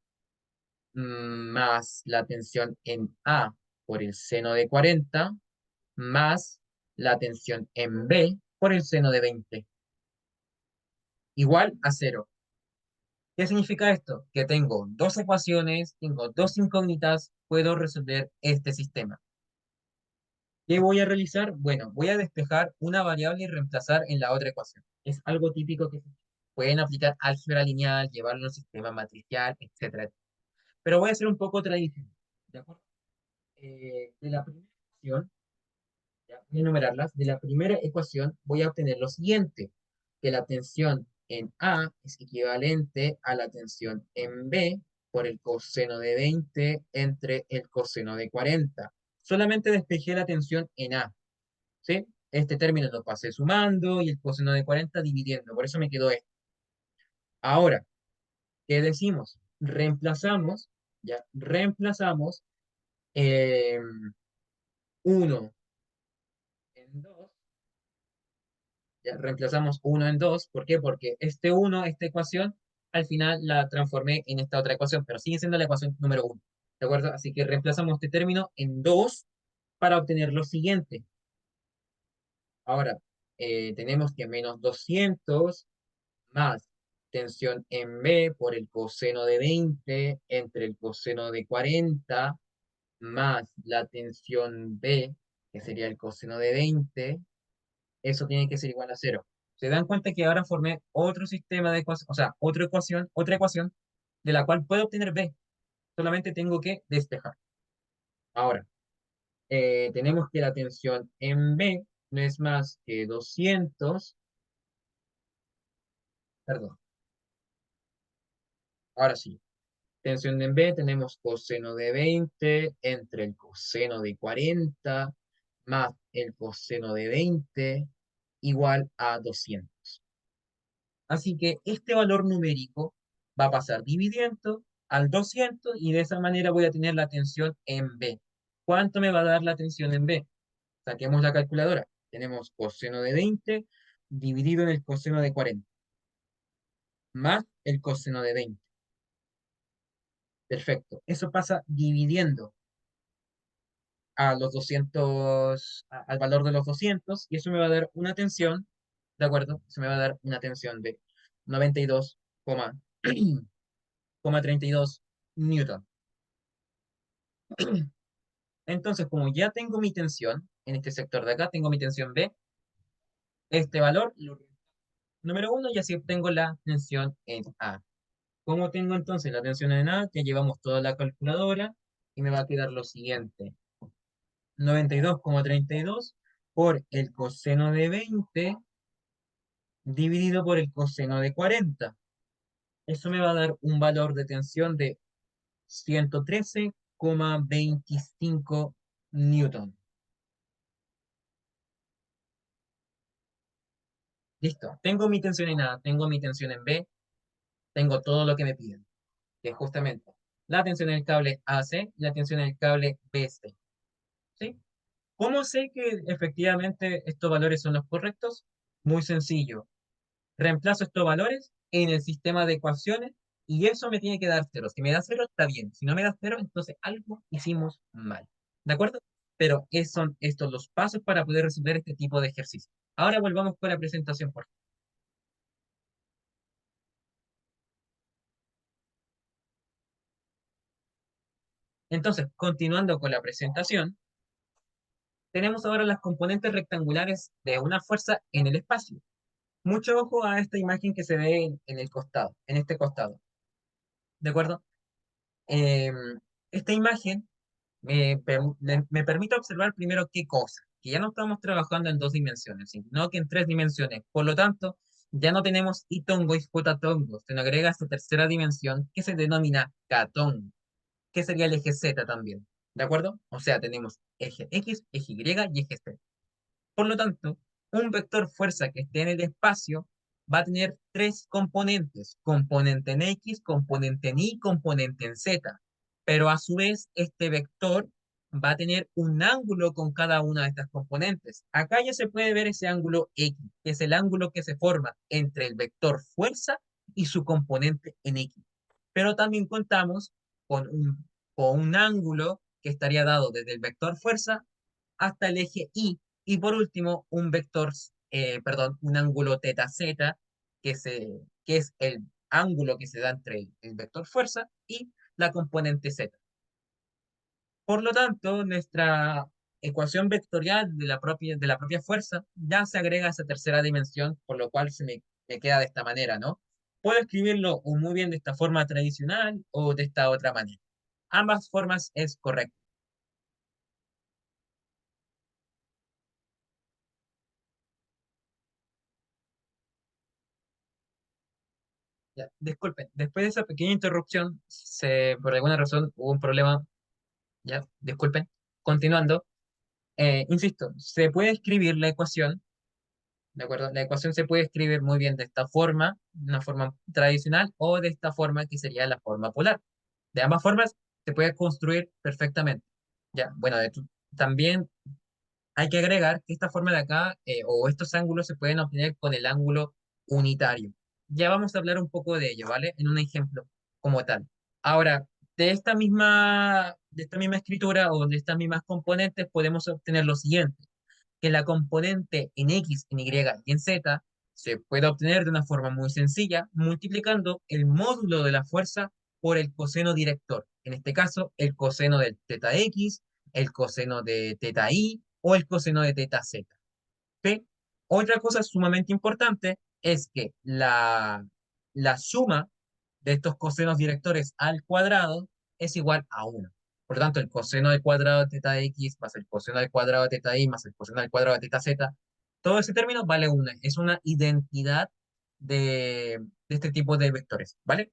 [SPEAKER 1] más la tensión en A por el seno de 40, más la tensión en B por el seno de 20, igual a cero. ¿Qué significa esto? Que tengo dos ecuaciones, tengo dos incógnitas, puedo resolver este sistema. ¿Qué voy a realizar? Bueno, voy a despejar una variable y reemplazar en la otra ecuación. Es algo típico que pueden aplicar álgebra lineal, llevarlo a un sistema matricial, etcétera. Pero voy a ser un poco tradicional. ¿De acuerdo? De la primera ecuación, ya, voy a enumerarlas. De la primera ecuación voy a obtener lo siguiente, que la tensión en A es equivalente a la tensión en B por el coseno de 20 entre el coseno de 40. Solamente despejé la tensión en A, ¿sí? Este término lo pasé sumando y el coseno de 40 dividiendo, por eso me quedó esto. Ahora, ¿qué decimos? Reemplazamos, ya, reemplazamos eh, 1 en 2, ya reemplazamos 1 en 2, ¿por qué? Porque este 1, esta ecuación, al final la transformé en esta otra ecuación, pero sigue siendo la ecuación número 1, ¿de acuerdo? Así que reemplazamos este término en 2 para obtener lo siguiente. Ahora, tenemos que menos 200 más tensión en B por el coseno de 20 entre el coseno de 40 más la tensión B, que sería el coseno de 20, eso tiene que ser igual a cero. Se dan cuenta que ahora formé otro sistema de ecuación, o sea, otra ecuación de la cual puedo obtener B. Solamente tengo que despejar. Ahora, tenemos que la tensión en B no es más que 200, perdón, ahora sí. Tensión en B tenemos coseno de 20 entre el coseno de 40 más el coseno de 20 igual a 200. Así que este valor numérico va a pasar dividiendo al 200 y de esa manera voy a tener la tensión en B. ¿Cuánto me va a dar la tensión en B? Saquemos la calculadora. Tenemos coseno de 20 dividido en el coseno de 40 más el coseno de 20. Perfecto. Eso pasa dividiendo a los 200, al valor de los 200 y eso me va a dar una tensión, ¿de acuerdo? Se me va a dar una tensión de 92,32 newton. Entonces, como ya tengo mi tensión, en este sector de acá tengo mi tensión B, este valor, número uno, y así obtengo la tensión en A. ¿Cómo tengo entonces la tensión en A? Ya llevamos toda la calculadora y me va a quedar lo siguiente. 92,32 por el coseno de 20 dividido por el coseno de 40. Eso me va a dar un valor de tensión de 113,25 newton. Listo. Tengo mi tensión en A, tengo mi tensión en B, tengo todo lo que me piden, que es justamente la tensión en el cable AC y la tensión en el cable BC. ¿Sí? ¿Cómo sé que efectivamente estos valores son los correctos? Muy sencillo. Reemplazo estos valores en el sistema de ecuaciones y eso me tiene que dar cero. Si me da cero, está bien. Si no me da cero, entonces algo hicimos mal. ¿De acuerdo? Pero son estos los pasos para poder resolver este tipo de ejercicio. Ahora volvamos con la presentación, por favor. Entonces, continuando con la presentación, tenemos ahora las componentes rectangulares de una fuerza en el espacio. Mucho ojo a esta imagen que se ve en el costado, en este costado. ¿De acuerdo? Eh, esta imagen me permite observar primero qué cosa, que ya no estamos trabajando en dos dimensiones, sino que en tres dimensiones. Por lo tanto, ya no tenemos itongo y futatongo, se nos agrega esta tercera dimensión que se denomina catongo, que sería el eje Z también. ¿De acuerdo? O sea, tenemos eje X, eje Y y eje Z. Por lo tanto, un vector fuerza que esté en el espacio va a tener tres componentes, componente en X, componente en Y, componente en Z. Pero a su vez, este vector va a tener un ángulo con cada una de estas componentes. Acá ya se puede ver ese ángulo X, que es el ángulo que se forma entre el vector fuerza y su componente en X. Pero también contamos con un ángulo que estaría dado desde el vector fuerza hasta el eje Y. Y por último, perdón, un ángulo teta z, que es el ángulo que se da entre el vector fuerza y la componente z. Por lo tanto, nuestra ecuación vectorial de la propia fuerza ya se agrega a esa tercera dimensión, por lo cual me queda de esta manera, ¿no? Puedo escribirlo o muy bien de esta forma tradicional o de esta otra manera. Ambas formas es correcto. Ya, disculpen, después de esa pequeña interrupción, por alguna razón hubo un problema. Ya, disculpen. Continuando, insisto, se puede escribir la ecuación, ¿de acuerdo? La ecuación se puede escribir muy bien de esta forma, una forma tradicional, o de esta forma que sería la forma polar. De ambas formas se puede construir perfectamente. ¿ya? Bueno, también hay que agregar que esta forma de acá, o estos ángulos se pueden obtener con el ángulo unitario. Ya vamos a hablar un poco de ello, ¿vale? En un ejemplo como tal. Ahora, de esta misma escritura o de estas mismas componentes podemos obtener lo siguiente, que la componente en X, en Y y en Z se puede obtener de una forma muy sencilla, multiplicando el módulo de la fuerza por el coseno director. En este caso, el coseno de teta X, el coseno de teta Y o el coseno de teta Z. ¿Sí? Otra cosa sumamente importante es que la suma de estos cosenos directores al cuadrado es igual a 1. Por lo tanto, el coseno del cuadrado de teta x más el coseno del cuadrado de teta y más el coseno del cuadrado de teta z, todo ese término vale 1. Es una identidad de este tipo de vectores, ¿vale?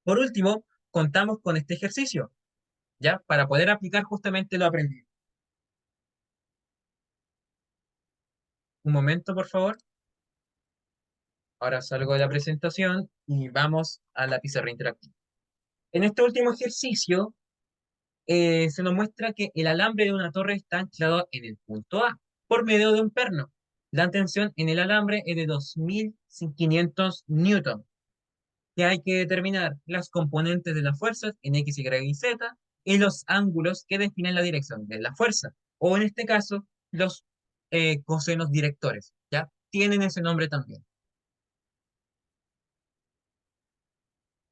[SPEAKER 1] Por último, contamos con este ejercicio, ¿ya? Para poder aplicar justamente lo aprendido. Un momento, por favor. Ahora salgo de la presentación y vamos a la pizarra interactiva. En este último ejercicio, se nos muestra que el alambre de una torre está anclado en el punto A por medio de un perno. La tensión en el alambre es de 2500 newton, que hay que determinar las componentes de las fuerzas en X, Y y Z y los ángulos que definen la dirección de la fuerza, o en este caso, los cosenos directores, ¿ya? Tienen ese nombre también.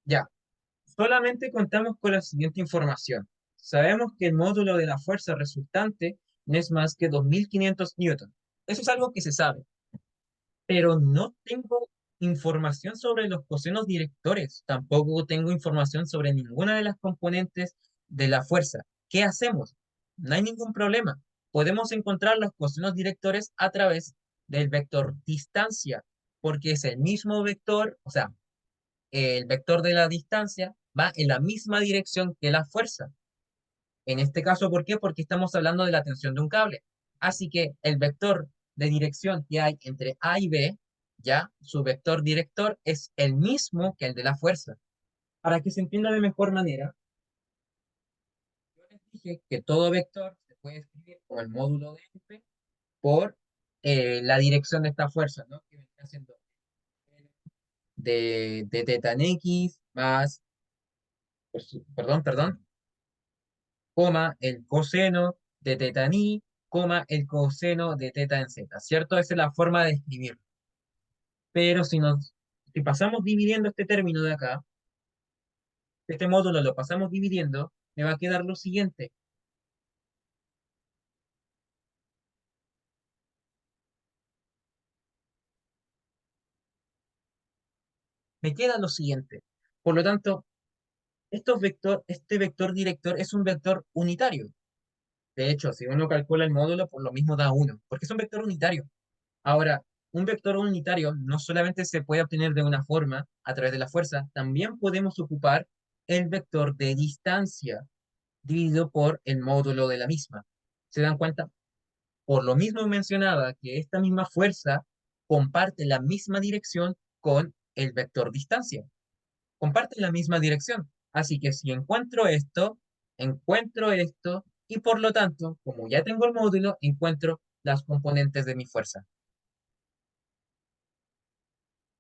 [SPEAKER 1] Ya, solamente contamos con la siguiente información. Sabemos que el módulo de la fuerza resultante no es más que 2500 newton. Eso es algo que se sabe, pero no tengo información sobre los cosenos directores. Tampoco tengo información sobre ninguna de las componentes de la fuerza. ¿Qué hacemos? No hay ningún problema. Podemos encontrar los cosenos directores a través del vector distancia, porque es el mismo vector, o sea, el vector de la distancia va en la misma dirección que la fuerza. En este caso, ¿por qué? Porque estamos hablando de la tensión de un cable. Así que el vector de dirección que hay entre A y B, ya, su vector director es el mismo que el de la fuerza. Para que se entienda de mejor manera, yo les dije que todo vector se puede escribir como el módulo de F por la dirección de esta fuerza, ¿no? Que vendría siendo de teta en X más, perdón, coma, el coseno de teta en i, coma, el coseno de teta en z, ¿cierto? Esa es la forma de escribirlo. Pero si pasamos dividiendo este término de acá, este módulo lo pasamos dividiendo, me va a quedar lo siguiente. Me queda lo siguiente. Por lo tanto, este vector director es un vector unitario. De hecho, si uno calcula el módulo, por lo mismo da 1, porque es un vector unitario. Ahora, un vector unitario no solamente se puede obtener de una forma a través de la fuerza, también podemos ocupar el vector de distancia dividido por el módulo de la misma. ¿Se dan cuenta? Por lo mismo mencionaba que esta misma fuerza comparte la misma dirección con el vector distancia. Comparte la misma dirección. Así que si encuentro esto y por lo tanto, como ya tengo el módulo, encuentro las componentes de mi fuerza.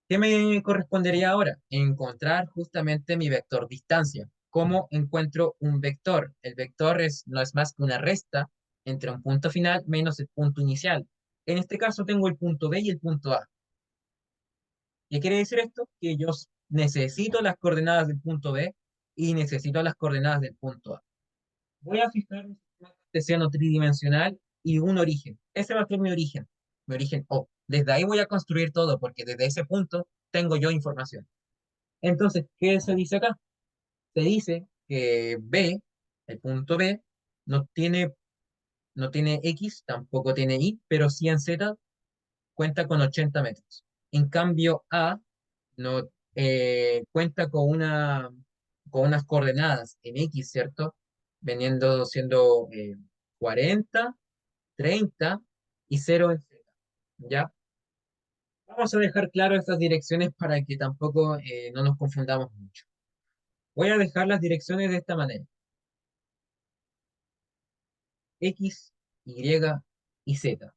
[SPEAKER 1] ¿Qué me correspondería ahora? Encontrar justamente mi vector distancia. ¿Cómo encuentro un vector? El vector no es más que una resta entre un punto final menos el punto inicial. En este caso tengo el punto B y el punto A. ¿Qué quiere decir esto? Que yo necesito las coordenadas del punto B y necesito las coordenadas del punto A. Voy a fijar un sistema cartesiano tridimensional y un origen. Ese va a ser mi origen O. Desde ahí voy a construir todo porque desde ese punto tengo yo información. Entonces, ¿qué se dice acá? Se dice que B, el punto B, no tiene, no tiene X, tampoco tiene Y, pero sí en Z cuenta con 80 metros. En cambio, A no cuenta con unas coordenadas en X, ¿cierto? Veniendo siendo 40, 30 y 0 en Z. ¿Ya? Vamos a dejar claro estas direcciones para que tampoco no nos confundamos mucho. Voy a dejar las direcciones de esta manera. X, Y y Z.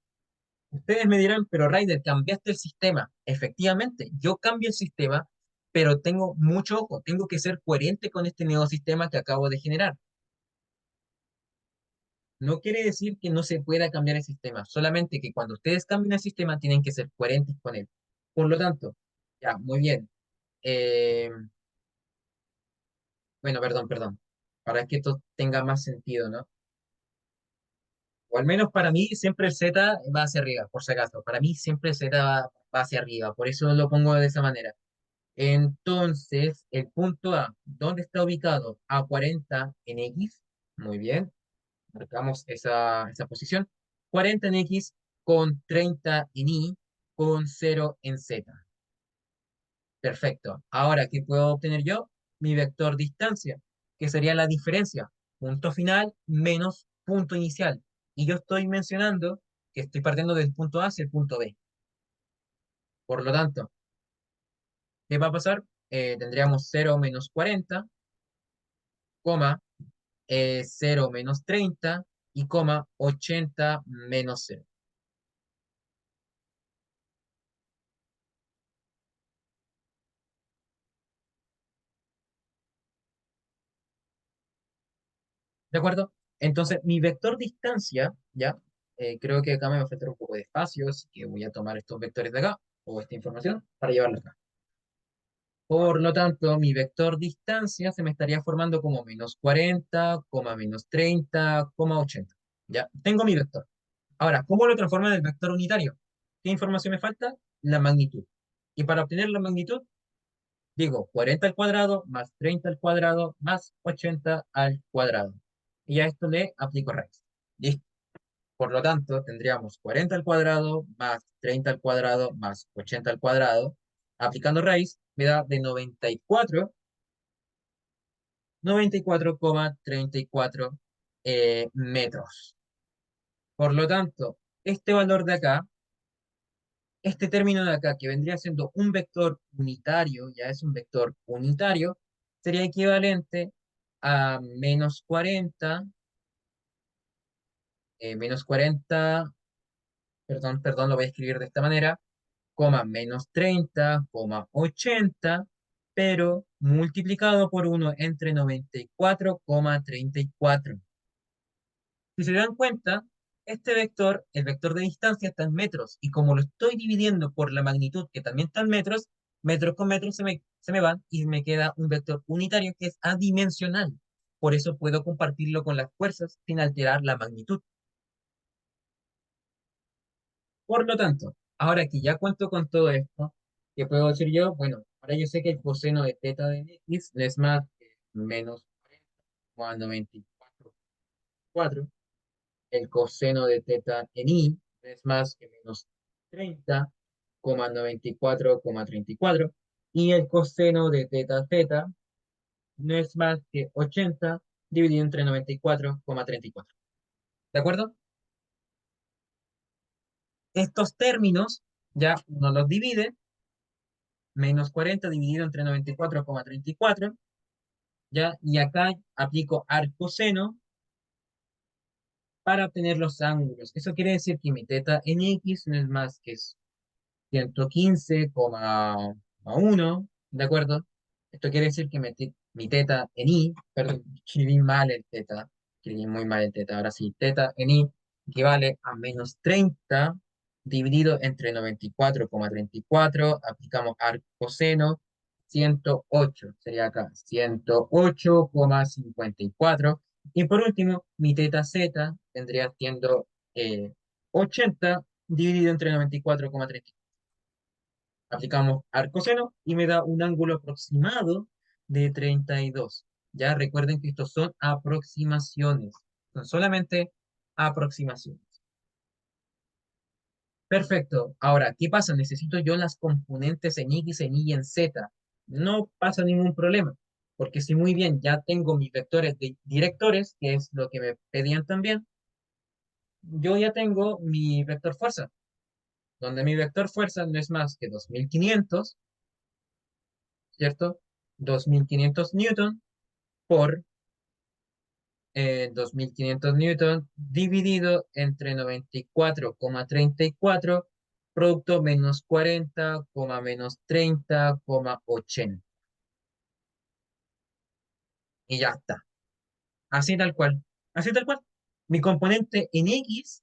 [SPEAKER 1] Ustedes me dirán, pero Ryder, cambiaste el sistema. Efectivamente, yo cambio el sistema, pero tengo mucho ojo, tengo que ser coherente con este nuevo sistema que acabo de generar. No quiere decir que no se pueda cambiar el sistema, solamente que cuando ustedes cambien el sistema tienen que ser coherentes con él. Por lo tanto, ya, muy bien. Eh, bueno, perdón. Para que esto tenga más sentido, ¿no? O al menos para mí siempre el Z va hacia arriba, por si acaso. Para mí siempre el Z va hacia arriba, por eso lo pongo de esa manera. Entonces, el punto A, ¿dónde está ubicado? A40 en X. Muy bien, marcamos esa posición. 40 en X con 30 en Y con 0 en Z. Perfecto. Ahora, ¿qué puedo obtener yo? Mi vector distancia, que sería la diferencia. Punto final menos punto inicial. Y yo estoy mencionando que estoy partiendo del punto A hacia el punto B. Por lo tanto, ¿qué va a pasar? Tendríamos 0 menos 40, coma, 0 menos 30 y coma 80 menos 0. ¿De acuerdo? Entonces, mi vector distancia, ya, creo que acá me va a faltar un poco de espacio, así que voy a tomar estos vectores de acá, o esta información, para llevarla acá. Por lo tanto, mi vector distancia se me estaría formando como menos 40, coma menos 30, coma 80. Ya, tengo mi vector. Ahora, ¿cómo lo transformo en el vector unitario? ¿Qué información me falta? La magnitud. Y para obtener la magnitud, digo 40 al cuadrado más 30 al cuadrado más 80 al cuadrado. Y a esto le aplico raíz. ¿Listo? Por lo tanto, tendríamos 40 al cuadrado más 30 al cuadrado más 80 al cuadrado. Aplicando raíz, me da de 94,34 metros. Por lo tanto, este valor de acá, este término de acá, que vendría siendo un vector unitario, ya es un vector unitario, sería equivalente a menos 40, perdón, lo voy a escribir de esta manera, coma menos 30, coma 80, pero multiplicado por uno entre 94,34. Si se dan cuenta, este vector, el vector de distancia, está en metros, y como lo estoy dividiendo por la magnitud, que también está en metros, metros con metros se me van y me queda un vector unitario que es adimensional. Por eso puedo compartirlo con las fuerzas sin alterar la magnitud. Por lo tanto, ahora que ya cuento con todo esto, ¿qué puedo decir yo? Bueno, ahora yo sé que el coseno de teta de x no es más que menos 40,94. El coseno de teta en y no es más que menos 30,94,34. Y el coseno de teta z no es más que 80 dividido entre 94,34. ¿De acuerdo? Estos términos ya uno los divide, menos 40 dividido entre 94,34, ¿ya? Y acá aplico arcoseno para obtener los ángulos. Eso quiere decir que mi teta en X no es más que 115,1, ¿de acuerdo? Esto quiere decir que mi teta en Y, perdón, escribí mal el teta, escribí muy mal el teta, ahora sí, teta en Y equivale a menos 30 dividido entre 94,34, aplicamos arcoseno, 108, sería acá, 108,54. Y por último, mi teta z vendría siendo 80 dividido entre 94,34. Aplicamos arcoseno y me da un ángulo aproximado de 32. Ya recuerden que estos son aproximaciones, son solamente aproximaciones. Perfecto. Ahora, ¿qué pasa? Necesito yo las componentes en X, en Y y en Z. No pasa ningún problema, porque si muy bien ya tengo mis vectores directores, que es lo que me pedían también, yo ya tengo mi vector fuerza, donde mi vector fuerza no es más que 2500, ¿cierto? 2500 newton por 2500 newton dividido entre 94,34 producto menos 40, menos 30, 80. Y ya está. Así tal cual. Así tal cual. Mi componente en X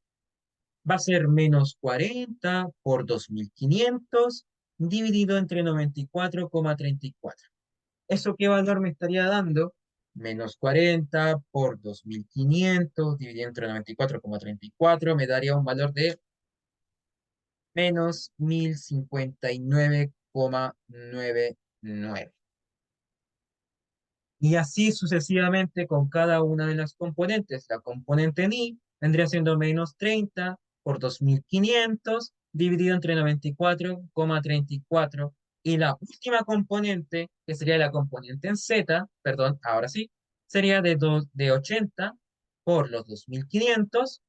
[SPEAKER 1] va a ser menos 40 por 2500 dividido entre 94,34. ¿Eso qué valor me estaría dando? Menos 40 por 2500 dividido entre 94,34 me daría un valor de menos 1059,99. Y así sucesivamente con cada una de las componentes. La componente ni vendría siendo menos 30 por 2500 dividido entre 94,34. Y la última componente, que sería la componente en z, perdón, ahora sí, sería de 80 por los 2500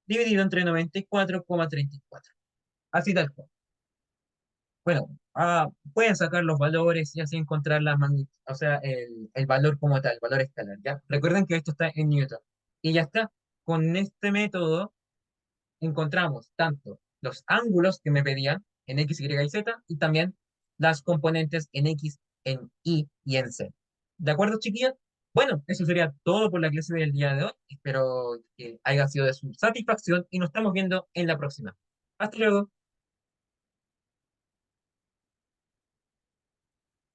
[SPEAKER 1] dividido entre 94,34. Así tal cual. Bueno, pueden sacar los valores y así encontrar o sea, el valor como tal, el valor escalar, ¿ya? Recuerden que esto está en Newton. Y ya está. Con este método encontramos tanto los ángulos que me pedían en X, Y y Z y también las componentes en X, en Y y en Z. ¿De acuerdo, chiquillos? Bueno, eso sería todo por la clase del día de hoy. Espero que haya sido de su satisfacción y nos estamos viendo en la próxima. Hasta luego.